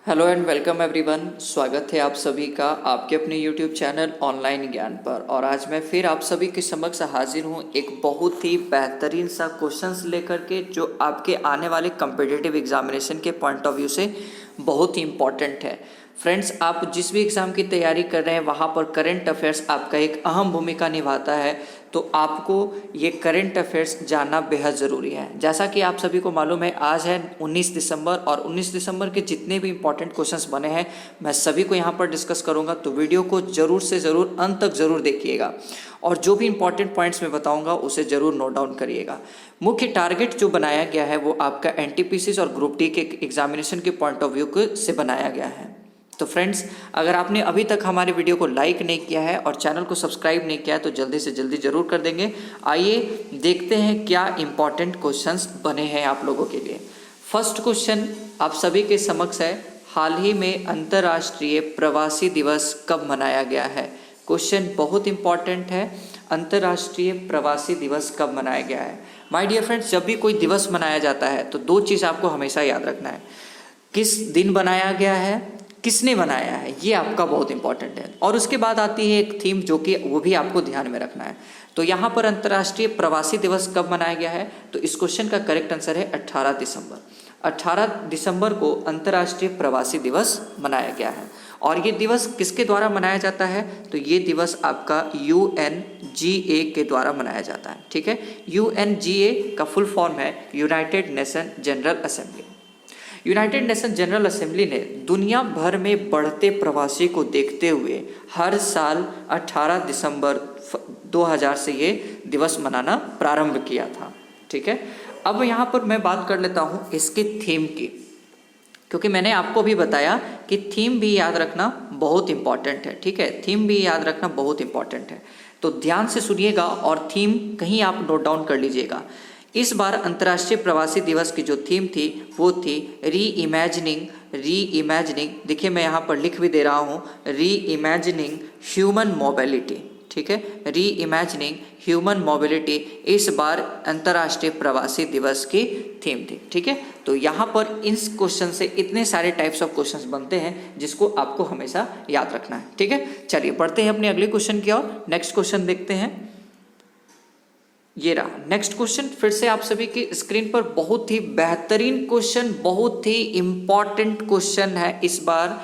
Hello and welcome everyone. स्वागत है आप सभी का आपके अपने यूट्यूब चैनल ऑनलाइन ज्ञान पर। और आज मैं फिर आप सभी के समक्ष हाजिर हूँ एक बहुत ही बेहतरीन सा क्वेश्चंस लेकर के, जो आपके आने वाले कम्पिटिटिव एग्जामिनेशन के पॉइंट ऑफ व्यू से बहुत ही इम्पॉर्टेंट है। फ्रेंड्स, आप जिस भी एग्ज़ाम की तैयारी कर रहे हैं वहाँ पर करंट अफेयर्स आपका एक अहम भूमिका निभाता है, तो आपको ये करंट अफेयर्स जानना बेहद ज़रूरी है। जैसा कि आप सभी को मालूम है, आज है 19 दिसंबर और 19 दिसंबर के जितने भी इंपॉर्टेंट क्वेश्चंस बने हैं मैं सभी को यहाँ पर डिस्कस करूँगा, तो वीडियो को ज़रूर से ज़रूर अंत तक ज़रूर देखिएगा और जो भी इंपॉर्टेंट पॉइंट्स मैं बताऊँगा उसे ज़रूर नोट डाउन करिएगा। मुख्य टारगेट जो बनाया गया है वो आपका एनटीपीसी और ग्रुप डी के एग्जामिनेशन के पॉइंट ऑफ व्यू से बनाया गया है। तो फ्रेंड्स, अगर आपने अभी तक हमारे वीडियो को लाइक नहीं किया है और चैनल को सब्सक्राइब नहीं किया है तो जल्दी से जल्दी ज़रूर कर देंगे। आइए देखते हैं क्या इम्पॉर्टेंट क्वेश्चंस बने हैं आप लोगों के लिए। फर्स्ट क्वेश्चन आप सभी के समक्ष है, हाल ही में अंतर्राष्ट्रीय प्रवासी दिवस कब मनाया गया है? क्वेश्चन बहुत इंपॉर्टेंट है, अंतर्राष्ट्रीय प्रवासी दिवस कब मनाया गया है? माय डियर फ्रेंड्स, जब भी कोई दिवस मनाया जाता है तो दो चीज़ आपको हमेशा याद रखना है, किस दिन बनाया गया है, किसने बनाया है, ये आपका बहुत इंपॉर्टेंट है। और उसके बाद आती है एक थीम जो कि वो भी आपको ध्यान में रखना है। तो यहाँ पर अंतर्राष्ट्रीय प्रवासी दिवस कब मनाया गया है? तो इस क्वेश्चन का करेक्ट आंसर है 18 दिसंबर। 18 दिसंबर को अंतर्राष्ट्रीय प्रवासी दिवस मनाया गया है। और ये दिवस किसके द्वारा मनाया जाता है? तो ये दिवस आपका UNGA के द्वारा मनाया जाता है। ठीक है, UNGA का फुल फॉर्म है United nation general assembly. United nation general assembly ने दुनिया भर में बढ़ते प्रवासी को देखते हुए हर साल 18 दिसंबर 2000 से ये दिवस मनाना प्रारंभ किया था। ठीक है, अब यहाँ पर मैं बात कर लेता हूँ इसके थीम की, क्योंकि मैंने आपको भी बताया कि थीम भी याद रखना बहुत इंपॉर्टेंट है। ठीक है, थीम भी याद रखना बहुत इंपॉर्टेंट है, तो ध्यान से सुनिएगा और थीम कहीं आप नोट डाउन कर लीजिएगा। इस बार अंतर्राष्ट्रीय प्रवासी दिवस की जो थीम थी वो थी री इमेजिनिंग, देखिए मैं यहाँ पर लिख भी दे रहा हूँ, री इमेजिनिंग ह्यूमन मोबिलिटी। ठीक है, री इमेजिनिंग ह्यूमन मोबिलिटी इस बार अंतर्राष्ट्रीय प्रवासी दिवस की थीम थी। ठीक है, तो यहाँ पर इस क्वेश्चन से इतने सारे टाइप्स ऑफ क्वेश्चंस बनते हैं जिसको आपको हमेशा याद रखना है। ठीक है, चलिए बढ़ते हैं अपने अगले क्वेश्चन की ओर। नेक्स्ट क्वेश्चन देखते हैं, ये रहा नेक्स्ट क्वेश्चन। फिर से आप सभी की स्क्रीन पर बहुत ही बेहतरीन क्वेश्चन, बहुत ही इंपॉर्टेंट क्वेश्चन है इस बार।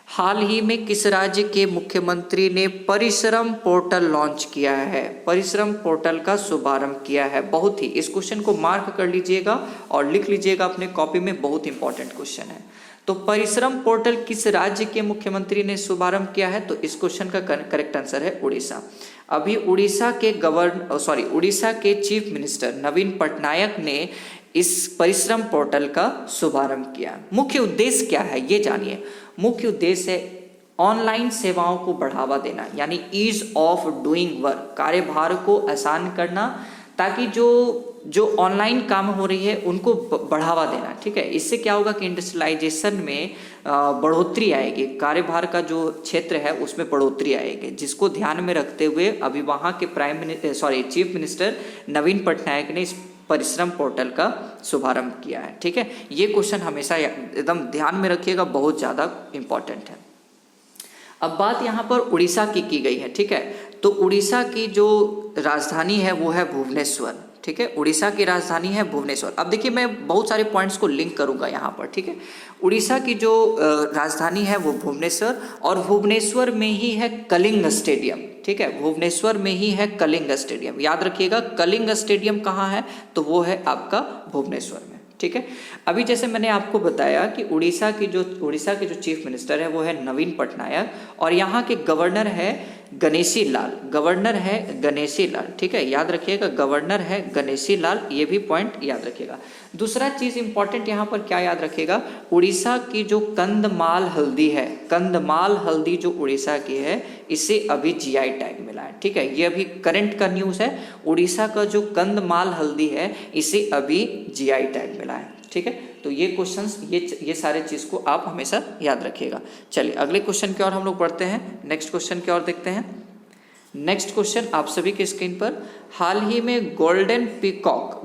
हाल ही में किस राज्य के मुख्यमंत्री ने परिश्रम पोर्टल लॉन्च किया है? परिश्रम पोर्टल का शुभारंभ किया है। बहुत ही, इस क्वेश्चन को मार्क कर लीजिएगा और लिख लीजिएगा अपने कॉपी में, बहुत इंपॉर्टेंट क्वेश्चन है। तो परिश्रम पोर्टल किस राज्य के मुख्यमंत्री ने शुभारंभ किया है? तो इस क्वेश्चन का करेक्ट आंसर है उड़ीसा। अभी उड़ीसा के चीफ मिनिस्टर नवीन पटनायक ने इस परिश्रम पोर्टल का शुभारंभ किया। मुख्य उद्देश्य क्या है ये जानिए। मुख्य उद्देश्य है ऑनलाइन सेवाओं को बढ़ावा देना, यानी ईज ऑफ डूइंग वर्क, कार्यभार को आसान करना, ताकि जो ऑनलाइन काम हो रही है उनको बढ़ावा देना। ठीक है, इससे क्या होगा कि इंडस्ट्रियलाइजेशन में बढ़ोतरी आएगी, कार्यभार का जो क्षेत्र है उसमें बढ़ोतरी आएगी, जिसको ध्यान में रखते हुए अभी वहाँ के चीफ मिनिस्टर नवीन पटनायक ने इस परिश्रम पोर्टल का शुभारंभ किया है। ठीक है, ये क्वेश्चन हमेशा एकदम ध्यान में रखिएगा, बहुत ज़्यादा इम्पॉर्टेंट है। अब बात यहाँ पर उड़ीसा की गई है। ठीक है, तो उड़ीसा की जो राजधानी है वो है भुवनेश्वर। ठीक है, उड़ीसा की राजधानी है भुवनेश्वर। अब देखिए मैं बहुत सारे पॉइंट्स को लिंक करूंगा यहाँ पर। ठीक है, उड़ीसा की जो राजधानी है वो भुवनेश्वर, और भुवनेश्वर में ही है कलिंग स्टेडियम। ठीक है, भुवनेश्वर में ही है कलिंग स्टेडियम, याद रखिएगा कलिंग स्टेडियम कहाँ है? तो वो है आपका भुवनेश्वर में। ठीक है, अभी जैसे मैंने आपको बताया कि उड़ीसा के जो चीफ मिनिस्टर है वो है नवीन पटनायक, और यहाँ के गवर्नर है गणेशी लाल। ठीक है, याद रखिएगा गवर्नर है गणेशी लाल, ये भी पॉइंट याद रखिएगा। दूसरा चीज इंपॉर्टेंट यहाँ पर क्या याद रखिएगा, उड़ीसा की जो कंदमाल हल्दी जो उड़ीसा की है, इसे अभी GI टैग मिला है। ठीक है, ये अभी करंट का न्यूज़ है, उड़ीसा का जो कंदमाल हल्दी है इसे अभी GI टैग मिला है। ठीक है, तो ये क्वेश्चंस ये सारे चीज़ को आप हमेशा याद रखिएगा। चलिए अगले क्वेश्चन की ओर हम लोग बढ़ते हैं, नेक्स्ट क्वेश्चन की ओर देखते हैं। नेक्स्ट क्वेश्चन आप सभी के स्क्रीन पर, हाल ही में golden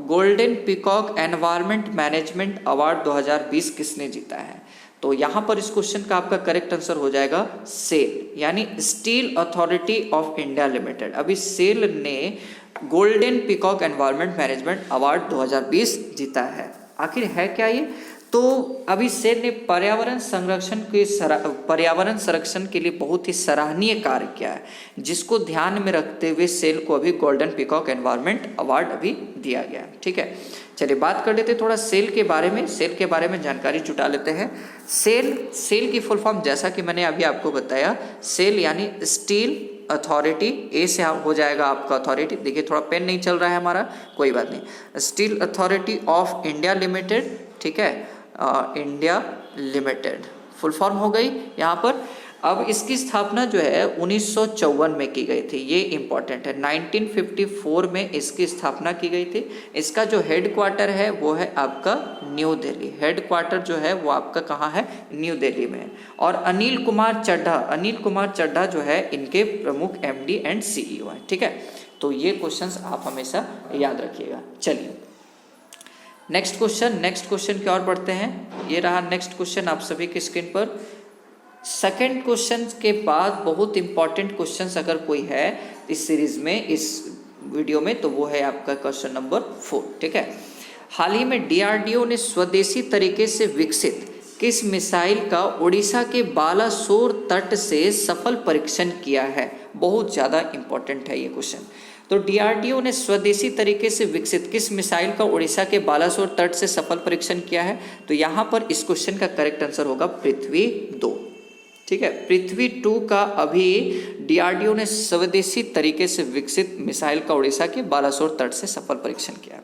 golden peacock environment management award 2020 किसने जीता है? तो यहाँ पर इस क्वेश्चन का आपका करेक्ट आंसर हो जाएगा सेल, यानी steel authority of India limited. अभी सेल ने golden peacock environment management award 2020 जीता है। आखिर है क्या ये? तो अभी सेल ने पर्यावरण संरक्षण के लिए बहुत ही सराहनीय कार्य किया है, जिसको ध्यान में रखते हुए सेल को अभी गोल्डन पीकॉक एनवायरनमेंट अवार्ड अभी दिया गया है। ठीक है, चलिए बात कर लेते थोड़ा सेल के बारे में। सेल के बारे में जानकारी जुटा लेते हैं। सेल की फुल फॉर्म जैसा कि मैंने अभी आपको बताया, सेल यानी स्टील अथॉरिटी, ए से हो जाएगा आपका अथॉरिटी। देखिए थोड़ा पेन नहीं चल रहा है हमारा, कोई बात नहीं। Steel authority of India limited, ठीक है, इंडिया लिमिटेड फुल फॉर्म हो गई यहाँ पर। अब इसकी स्थापना जो है 1954 में की गई थी, ये इंपॉर्टेंट है। 1954 में इसकी स्थापना की गई थी। इसका जो हेड क्वार्टर है वो है आपका न्यू दिल्ली। हेड क्वार्टर जो है वो आपका कहाँ है? न्यू दिल्ली में है। और अनिल कुमार चड्ढा जो है इनके प्रमुख MD एंड CEO हैं। ठीक है, तो ये क्वेश्चंस आप हमेशा याद रखिएगा। चलिए नेक्स्ट क्वेश्चन की ओर बढ़ते हैं। ये रहा नेक्स्ट क्वेश्चन आप सभी की स्क्रीन पर। सेकंड क्वेश्चन के बाद बहुत इंपॉर्टेंट क्वेश्चंस अगर कोई है इस सीरीज में, इस वीडियो में, तो वो है आपका क्वेश्चन नंबर 4। ठीक है, हाल ही में DRDO ने स्वदेशी तरीके से विकसित किस मिसाइल का उड़ीसा के बालासोर तट से सफल परीक्षण किया है? बहुत ज़्यादा इंपॉर्टेंट है ये क्वेश्चन। तो DRDO ने स्वदेशी तरीके से विकसित किस मिसाइल का उड़ीसा के बालासोर तट से सफल परीक्षण किया है? तो यहाँ पर इस क्वेश्चन का करेक्ट आंसर होगा पृथ्वी 2। ठीक है, पृथ्वी 2 का अभी DRDO ने स्वदेशी तरीके से विकसित मिसाइल का उड़ीसा के बालासोर तट से सफल परीक्षण किया।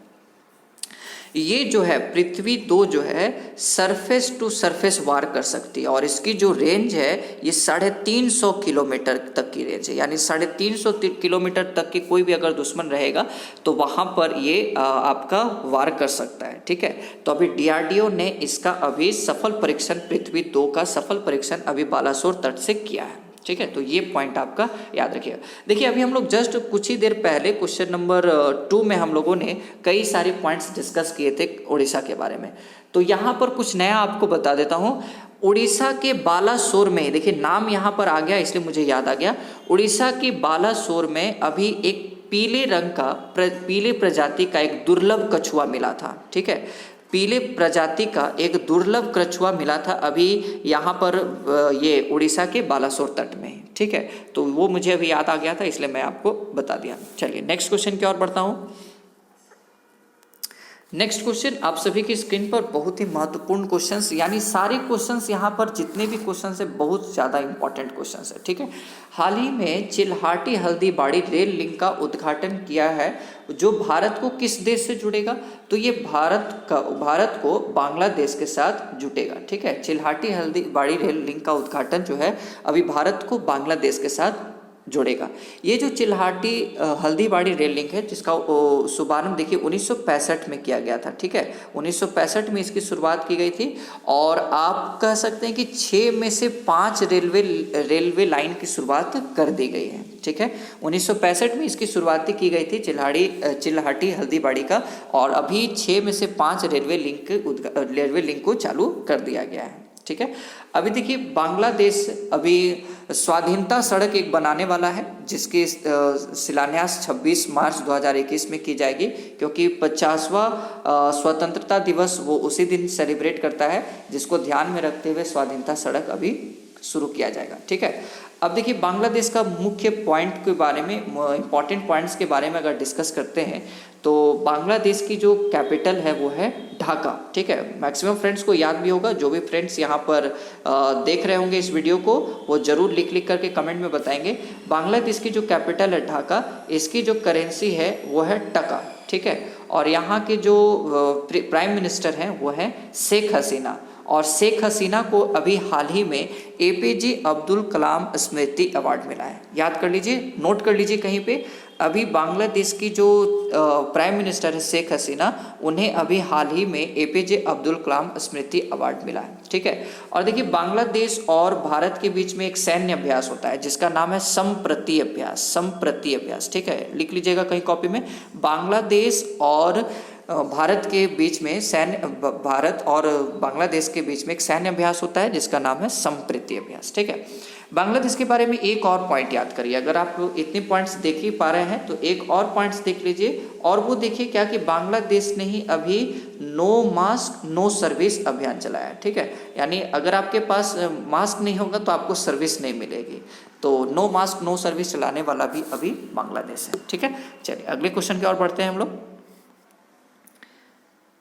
ये जो है पृथ्वी 2 जो है सरफेस टू सरफेस वार कर सकती है, और इसकी जो रेंज है ये 350 किलोमीटर तक की रेंज है। यानी 350 किलोमीटर तक की कोई भी अगर दुश्मन रहेगा तो वहाँ पर ये आपका वार कर सकता है। ठीक है, तो अभी DRDO ने इसका अभी सफल परीक्षण, पृथ्वी 2 का सफल परीक्षण अभी बालासोर तट से किया है। ठीक है, तो ये पॉइंट आपका याद रखिएगा। देखिए अभी हम लोग जस्ट कुछ ही देर पहले क्वेश्चन नंबर 2 में हम लोगों ने कई सारे पॉइंट्स डिस्कस किए थे उड़ीसा के बारे में। तो यहाँ पर कुछ नया आपको बता देता हूँ। उड़ीसा के बालासोर में, देखिए नाम यहाँ पर आ गया इसलिए मुझे याद आ गया। उड़ीसा के बालासोर में अभी एक पीले रंग का पीले प्रजाति का एक दुर्लभ कछुआ मिला था। ठीक है, पीले प्रजाति का एक दुर्लभ कछुआ मिला था अभी यहाँ पर ये उड़ीसा के बालासोर तट में। ठीक है, तो वो मुझे अभी याद आ गया था इसलिए मैं आपको बता दिया। चलिए नेक्स्ट क्वेश्चन की ओर बढ़ता हूँ। नेक्स्ट क्वेश्चन आप सभी की स्क्रीन पर बहुत ही महत्वपूर्ण क्वेश्चंस, यानी सारे क्वेश्चंस यहाँ पर जितने भी क्वेश्चंस है बहुत ज़्यादा इंपॉर्टेंट क्वेश्चंस है। ठीक है, हाल ही में चिल्हाटी हल्दीबाड़ी रेल लिंक का उद्घाटन किया है जो भारत को किस देश से जुड़ेगा? तो ये भारत को बांग्लादेश के साथ जुटेगा। ठीक है, चिल्हाटी हल्दीबाड़ी रेल लिंक का उद्घाटन जो है अभी भारत को बांग्लादेश के साथ जोड़ेगा। ये जो चिल्हाटी हल्दीबाड़ी रेल लिंक है जिसका शुभारंभ देखिए 1965 में किया गया था। ठीक है, 1965 में इसकी शुरुआत की गई थी, और आप कह सकते हैं कि 6 में से 5 रेलवे लाइन की शुरुआत कर दी गई है। ठीक है, 1965 में इसकी शुरुआत की गई थी चिल्हाटी हल्दीबाड़ी का, और अभी 6 में से 5 रेलवे लिंक को चालू कर दिया गया है। ठीक है, अभी देखिए बांग्लादेश अभी स्वाधीनता सड़क एक बनाने वाला है जिसकी शिलान्यास 26 मार्च 2021 में की जाएगी, क्योंकि 50वां स्वतंत्रता दिवस वो उसी दिन सेलिब्रेट करता है, जिसको ध्यान में रखते हुए स्वाधीनता सड़क अभी शुरू किया जाएगा। ठीक है, अब देखिए बांग्लादेश का मुख्य पॉइंट के बारे में, इंपॉर्टेंट पॉइंट्स के बारे में अगर डिस्कस करते हैं तो बांग्लादेश की जो कैपिटल है वो है ढाका। ठीक है, मैक्सिमम फ्रेंड्स को याद भी होगा, जो भी फ्रेंड्स यहाँ पर देख रहे होंगे इस वीडियो को वो जरूर लिख करके कमेंट में बताएंगे। बांग्लादेश की जो कैपिटल है ढाका, इसकी जो करेंसी है वो है टका। ठीक है, और यहाँ के जो प्राइम मिनिस्टर हैं वो है शेख हसीना, और शेख हसीना को अभी हाल ही में APJ अब्दुल कलाम स्मृति अवार्ड मिला है। याद कर लीजिए, नोट कर लीजिए कहीं पे, अभी बांग्लादेश की जो प्राइम मिनिस्टर है शेख हसीना, उन्हें अभी हाल ही में APJ अब्दुल कलाम स्मृति अवार्ड मिला है। ठीक है, और देखिए बांग्लादेश और भारत के बीच में एक सैन्य अभ्यास होता है जिसका नाम है संप्रति अभ्यास। ठीक है, लिख लीजिएगा कहीं कॉपी में, बांग्लादेश और भारत के बीच में भारत और बांग्लादेश के बीच में एक सैन्य अभ्यास होता है जिसका नाम है संप्रीति अभ्यास। ठीक है, बांग्लादेश के बारे में एक और पॉइंट याद करिए। अगर आप इतने पॉइंट्स देख ही पा रहे हैं तो एक और पॉइंट्स देख लीजिए, और वो देखिए क्या कि बांग्लादेश ने ही अभी नो मास्क नो सर्विस अभियान चलाया है। ठीक है, यानी अगर आपके पास मास्क नहीं होगा तो आपको सर्विस नहीं मिलेगी, तो नो मास्क नो सर्विस चलाने वाला भी अभी बांग्लादेश है। ठीक है, चलिए अगले क्वेश्चन की ओर बढ़ते हैं हम लोग।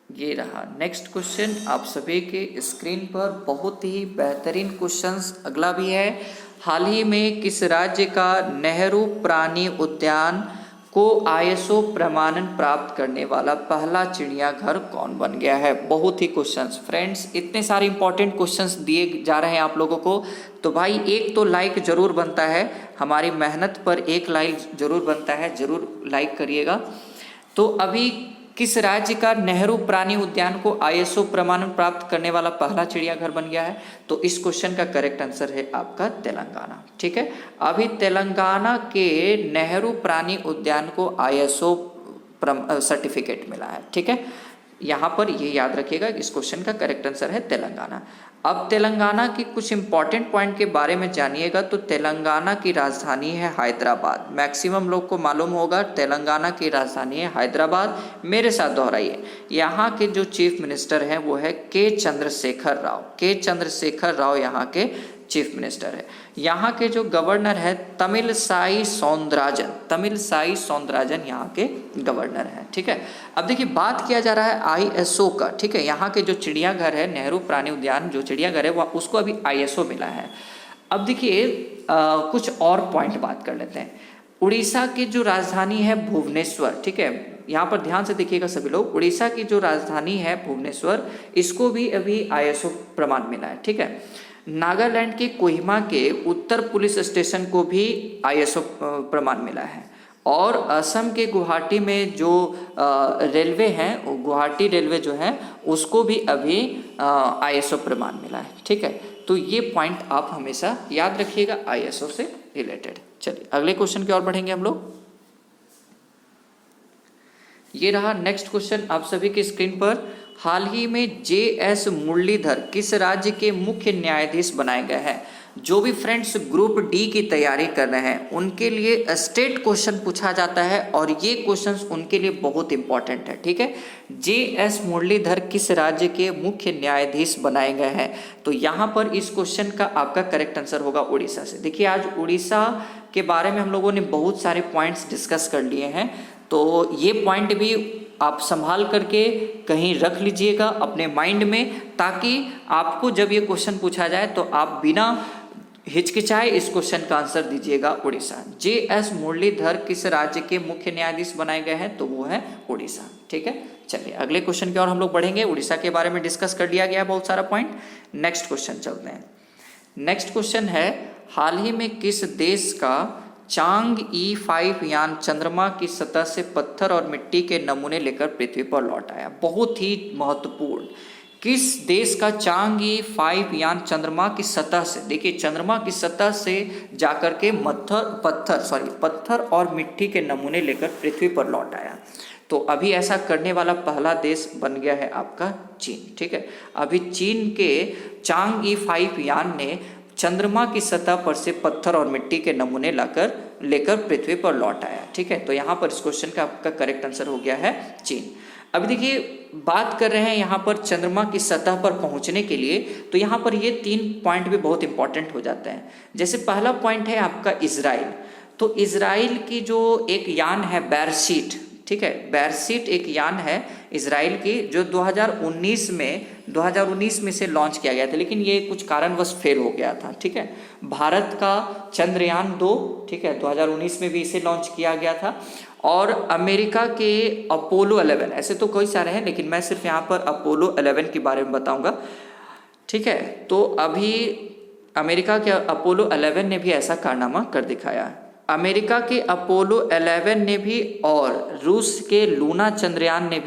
ये रहा नेक्स्ट क्वेश्चन आप सभी के स्क्रीन पर, बहुत ही बेहतरीन क्वेश्चंस अगला भी है। हाल ही में किस राज्य का नेहरू प्राणी उद्यान को ISO प्रमाणन प्राप्त करने वाला पहला चिड़ियाघर कौन बन गया है? बहुत ही क्वेश्चंस फ्रेंड्स, इतने सारे इंपॉर्टेंट क्वेश्चंस दिए जा रहे हैं आप लोगों को, तो भाई एक तो लाइक जरूर बनता है, हमारी मेहनत पर एक लाइक जरूर बनता है, जरूर लाइक करिएगा। तो अभी किस राज्य का नेहरू प्राणी उद्यान को ISO प्रमाणन प्राप्त करने वाला पहला चिड़ियाघर बन गया है? तो इस क्वेश्चन का करेक्ट आंसर है आपका तेलंगाना। ठीक है, अभी तेलंगाना के नेहरू प्राणी उद्यान को ISO सर्टिफिकेट मिला है। ठीक है, यहाँ पर ये याद रखिएगा, इस क्वेश्चन का करेक्ट आंसर है तेलंगाना। अब तेलंगाना की कुछ इंपॉर्टेंट पॉइंट के बारे में जानिएगा। तो तेलंगाना की राजधानी है हैदराबाद, मैक्सिमम लोग को मालूम होगा तेलंगाना की राजधानी है हैदराबाद। मेरे साथ दोहराइए, यहाँ के जो चीफ मिनिस्टर हैं वो है के चंद्रशेखर राव। के चंद्रशेखर राव यहाँ के चीफ मिनिस्टर है। यहाँ के जो गवर्नर है तमिलसाई सौंदराजन, तमिलसाई सौंदराजन यहाँ के गवर्नर हैं। ठीक है, अब देखिए बात किया जा रहा है ISO का। ठीक है, यहाँ के जो चिड़ियाघर है नेहरू प्राणी उद्यान जो चिड़ियाघर है वह उसको अभी ISO मिला है। अब देखिए कुछ और पॉइंट बात कर लेते हैं। उड़ीसा की जो राजधानी है भुवनेश्वर, ठीक है, यहाँ पर ध्यान से देखिएगा सभी लोग, उड़ीसा की जो राजधानी है भुवनेश्वर, इसको भी अभी ISO प्रमाण मिला है। ठीक है, नागालैंड के कोहिमा के उत्तर पुलिस स्टेशन को भी ISO प्रमाण मिला है, और असम के गुवाहाटी में जो रेलवे हैं, गुवाहाटी रेलवे जो है उसको भी अभी ISO प्रमाण मिला है। ठीक है, तो ये पॉइंट आप हमेशा याद रखिएगा ISO से रिलेटेड। चलिए अगले क्वेश्चन की ओर बढ़ेंगे हम लोग। ये रहा नेक्स्ट क्वेश्चन आप सभी की स्क्रीन पर। हाल ही में JS मुरलीधर किस राज्य के मुख्य न्यायाधीश बनाए गए हैं? जो भी फ्रेंड्स ग्रुप D की तैयारी कर रहे हैं उनके लिए स्टेट क्वेश्चन पूछा जाता है, और ये क्वेश्चंस उनके लिए बहुत इंपॉर्टेंट है। ठीक है, JS मुरलीधर किस राज्य के मुख्य न्यायाधीश बनाए गए हैं? तो यहाँ पर इस क्वेश्चन का आपका करेक्ट आंसर होगा उड़ीसा से। देखिए आज उड़ीसा के बारे में हम लोगों ने बहुत सारे पॉइंट्स डिस्कस कर लिए हैं, तो ये पॉइंट भी आप संभाल करके कहीं रख लीजिएगा अपने माइंड में, ताकि आपको जब ये क्वेश्चन पूछा जाए तो आप बिना हिचकिचाए इस क्वेश्चन का आंसर दीजिएगा उड़ीसा। JS मुरलीधर किस राज्य के मुख्य न्यायाधीश बनाए गए हैं? तो वो है उड़ीसा। ठीक है, चलिए अगले क्वेश्चन की ओर हम लोग बढ़ेंगे। उड़ीसा के बारे में डिस्कस कर लिया गया बहुत सारा पॉइंट। नेक्स्ट क्वेश्चन चलते हैं। नेक्स्ट क्वेश्चन है, हाल ही में किस देश का चांग-ई 5 यान चंद्रमा की सतह से पत्थर और मिट्टी के नमूने लेकर पृथ्वी पर लौट आया? बहुत ही महत्वपूर्ण, किस देश का चांग-ई 5 यान चंद्रमा की सतह से, देखिए चंद्रमा की सतह से जाकर के पत्थर और मिट्टी के नमूने लेकर पृथ्वी पर लौट आया? तो अभी ऐसा करने वाला पहला देश बन गया है आपका चीन। ठीक है, अभी चीन के चांग-ई 5 यान ने चंद्रमा की सतह पर से पत्थर और मिट्टी के नमूने लेकर पृथ्वी पर लौट आया। ठीक है, तो यहाँ पर इस क्वेश्चन का आपका करेक्ट आंसर हो गया है चीन। अभी देखिए बात कर रहे हैं यहाँ पर चंद्रमा की सतह पर पहुँचने के लिए, तो यहाँ पर ये 3 पॉइंट भी बहुत इंपॉर्टेंट हो जाते हैं। जैसे पहला पॉइंट है आपका इजराइल, तो इजराइल की जो एक यान है बेरशीट, ठीक है, बेरशीट एक यान है इजराइल की जो 2019 में से लॉन्च किया गया था, लेकिन ये कुछ कारणवश फेल हो गया था। ठीक है, भारत का चंद्रयान 2, ठीक है, 2019 में भी इसे लॉन्च किया गया था, और अमेरिका के अपोलो 11, ऐसे तो कई सारे हैं लेकिन मैं सिर्फ यहाँ पर अपोलो 11 के बारे में बताऊँगा। ठीक है, तो अभी अमेरिका के अपोलो 11 ने भी ऐसा कारनामा कर दिखाया। अमेरिका के अपोलो 11 ने भी और रूस के लूना चंद्रयान ने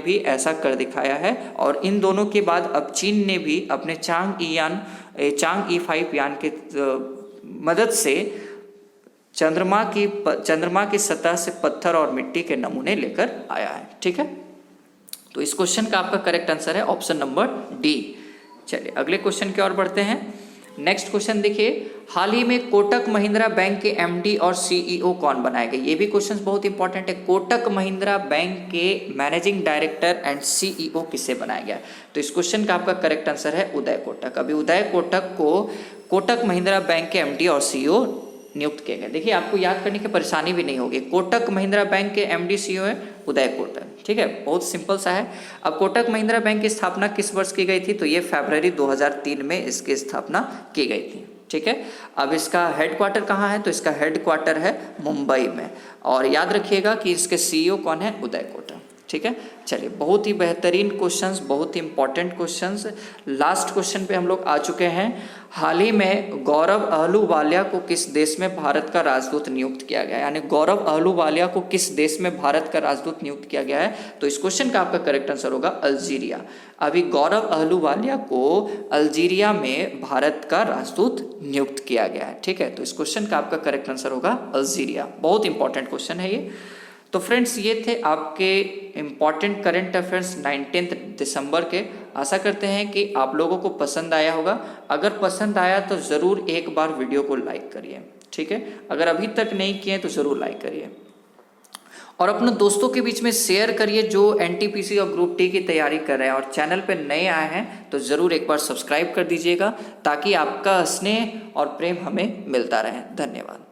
भी ऐसा कर दिखाया है, और इन दोनों के बाद अब चीन ने भी अपने चांग-ई 5 यान के मदद से चंद्रमा की सतह से पत्थर और मिट्टी के नमूने लेकर आया है। ठीक है, तो इस क्वेश्चन का आपका करेक्ट आंसर है ऑप्शन नंबर डी। चलिए अगले क्वेश्चन की ओर बढ़ते हैं। नेक्स्ट क्वेश्चन देखिए, हाल ही में कोटक महिंद्रा बैंक के एमडी और सीईओ कौन बनाए गए? ये भी क्वेश्चन बहुत इंपॉर्टेंट है। कोटक महिंद्रा बैंक के मैनेजिंग डायरेक्टर एंड सीईओ किसे बनाया गया? तो इस क्वेश्चन का आपका करेक्ट आंसर है उदय कोटक। अभी उदय कोटक को कोटक महिंद्रा बैंक के एमडी और सीईओ नियुक्त किए गए। देखिए आपको याद करने की परेशानी भी नहीं होगी। कोटक महिंद्रा बैंक के एमडी सीईओ है उदय कोटक। ठीक है, बहुत सिंपल सा है। अब कोटक महिंद्रा बैंक की स्थापना किस वर्ष की गई थी? तो ये फरवरी 2003 में इसकी स्थापना की गई थी। ठीक है, अब इसका हेडक्वार्टर कहाँ है? तो इसका हेडक्वार्टर है मुंबई में। और याद रखिएगा कि इसके सीईओ कौन है? उदय कोटक। ठीक है, चलिए बहुत ही बेहतरीन क्वेश्चंस, बहुत ही इंपॉर्टेंट क्वेश्चंस। लास्ट क्वेश्चन पे हम लोग आ चुके हैं। हाल ही में गौरव अहलूवालिया को किस देश में भारत का राजदूत नियुक्त किया गया है? यानी गौरव अहलूवालिया को किस देश में भारत का राजदूत नियुक्त किया गया है? तो इस क्वेश्चन का आपका करेक्ट आंसर होगा अल्जीरिया। अभी गौरव अहलूवालिया को अल्जीरिया में भारत का राजदूत नियुक्त किया गया है। ठीक है, तो इस क्वेश्चन का आपका करेक्ट आंसर होगा अल्जीरिया। बहुत इंपॉर्टेंट क्वेश्चन है ये। तो फ्रेंड्स ये थे आपके इम्पॉर्टेंट करंट अफेयर्स 19 दिसंबर के। आशा करते हैं कि आप लोगों को पसंद आया होगा। अगर पसंद आया तो ज़रूर एक बार वीडियो को लाइक करिए। ठीक है, अगर अभी तक नहीं किए तो ज़रूर लाइक करिए और अपने दोस्तों के बीच में शेयर करिए जो एनटीपीसी और ग्रुप टी की तैयारी कर रहे हैं। और चैनल पर नए आए हैं तो ज़रूर एक बार सब्सक्राइब कर दीजिएगा ताकि आपका स्नेह और प्रेम हमें मिलता रहे। धन्यवाद।